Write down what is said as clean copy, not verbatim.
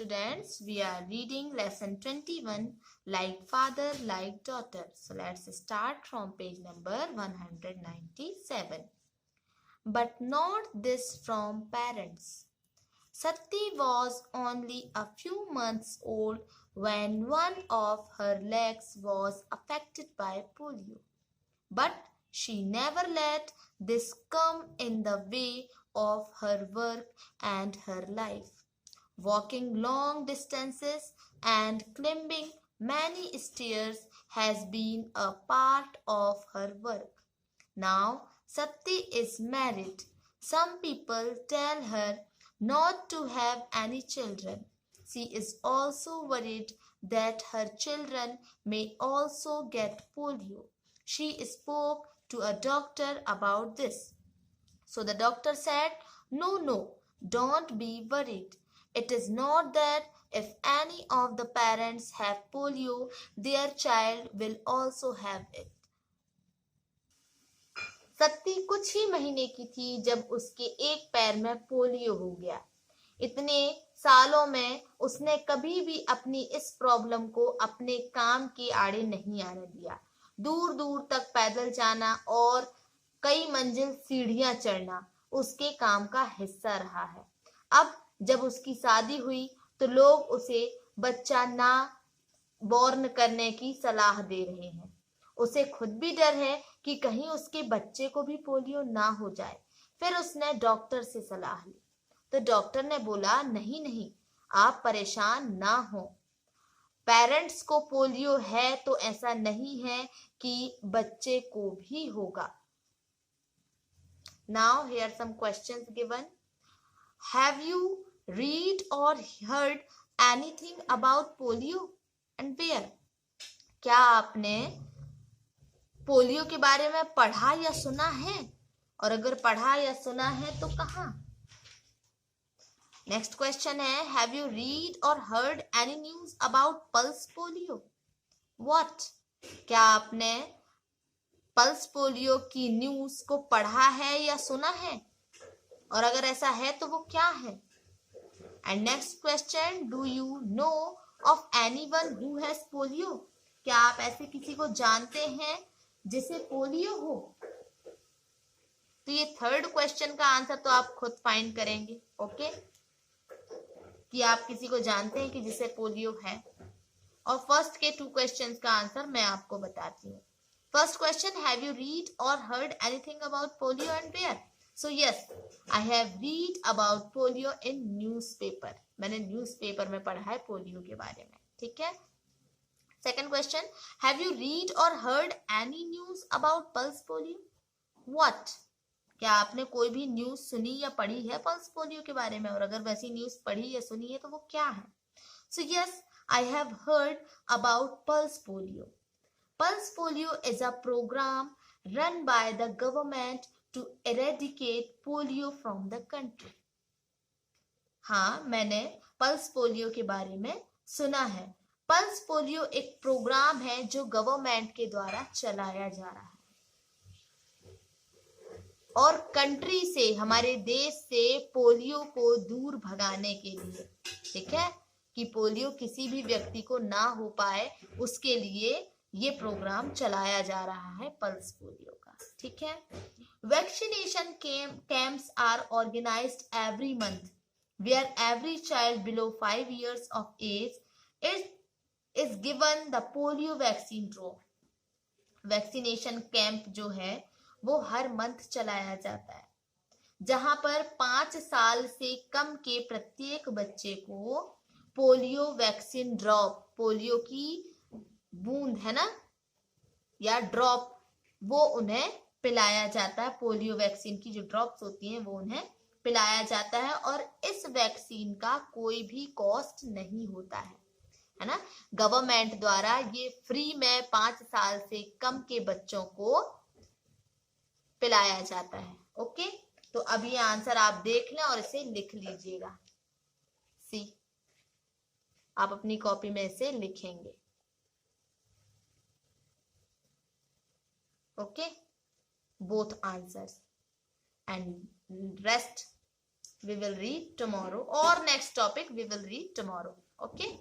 students, we are reading lesson 21, like father, like daughter. So let's start from page number 197. But not this from parents. Sati was only a few months old when one of her legs was affected by polio. But she never let this come in the way of her work and her life. Walking long distances and climbing many stairs has been a part of her work. Now Sati is married. Some people tell her not to have any children. She is also worried that her children may also get polio. She spoke to a doctor about this. So the doctor said, No, don't be worried. It is not that if any of the parents have polio, their child will also have it. Satti कुछ ही महीने की थी जब उसके एक पैर में polio हो गया। इतने सालों में उसने कभी भी अपनी इस प्रॉब्लम को अपने काम के आड़े नहीं आने दिया। दूर दूर तक पैदल जाना और कई मंजिल सीढ़ियां चढ़ना उसके काम का हिस्सा रहा है। अब जब उसकी शादी हुई तो लोग उसे बच्चा ना बॉर्न करने की सलाह दे रहे हैं। उसे खुद भी डर है कि कहीं उसके बच्चे को भी पोलियो ना हो जाए। फिर उसने डॉक्टर से सलाह ली तो डॉक्टर ने बोला, नहीं, आप परेशान ना हो। पेरेंट्स को पोलियो है तो ऐसा नहीं है कि बच्चे को भी होगा। Now here are some questions given. Have you read or heard anything about polio and where? क्या आपने पोलियो के बारे में पढ़ा या सुना है? और अगर पढ़ा या सुना है तो कहाँ? नेक्स्ट क्वेश्चन है, have you read or heard any news about pulse polio? What? क्या आपने पल्स पोलियो की न्यूज को पढ़ा है या सुना है? और अगर ऐसा है तो वो क्या है? And next question, do you know of anyone who has polio? क्या आप ऐसे किसी को जानते हैं जिसे पोलियो हो? तो ये थर्ड क्वेश्चन का आंसर तो आप खुद फाइंड करेंगे, ओके? कि आप किसी को जानते हैं कि जिसे पोलियो है। और फर्स्ट के 2 क्वेश्चंस का आंसर मैं आपको बताती हूँ। First question, have you read or heard anything about polio and where? So yes, I have read about polio in newspaper. मैंने न्यूज़पेपर में पढ़ा है पोलियो के बारे में, ठीक है? Second question, have you read or heard any news about pulse polio? What? क्या आपने कोई भी न्यूज सुनी या पढ़ी है पल्स पोलियो के बारे में? और अगर वैसी न्यूज पढ़ी या सुनी है तो वो क्या है? So yes, I have heard about pulse polio. Pulse polio is a programme run by the government to eradicate polio from the country. हाँ, मैंने पल्स पोलियो के बारे में सुना है। पल्स पोलियो एक प्रोग्राम है जो गवर्नमेंट के द्वारा चलाया जा रहा है और कंट्री से, हमारे देश से पोलियो को दूर भगाने के लिए, ठीक है? कि पोलियो किसी भी व्यक्ति को ना हो पाए उसके लिए ये प्रोग्राम चलाया जा रहा है पल्स पोलियो का, ठीक है? Vaccination camps are organised every month where every child below 5 years of age is given the polio vaccine drop. Vaccination camp जो है वो हर मंथ चलाया जाता है जहां पर 5 साल से कम के प्रत्येक बच्चे को पोलियो वैक्सीन ड्रॉप, पोलियो की बूंद है ना, या ड्रॉप, वो उन्हें पिलाया जाता है। पोलियो वैक्सीन की जो ड्रॉप्स होती हैं वो उन्हें पिलाया जाता है और इस वैक्सीन का कोई भी कॉस्ट नहीं होता है ना? गवर्नमेंट द्वारा ये फ्री में 5 साल से कम के बच्चों को पिलाया जाता है, ओके? तो अब ये आंसर आप देख लें और इसे लिख लीजिएगा। सी, आप अपनी कॉपी में इसे लिखेंगे, okay? Both answers and rest we will read tomorrow, or next topic we will read tomorrow. Okay.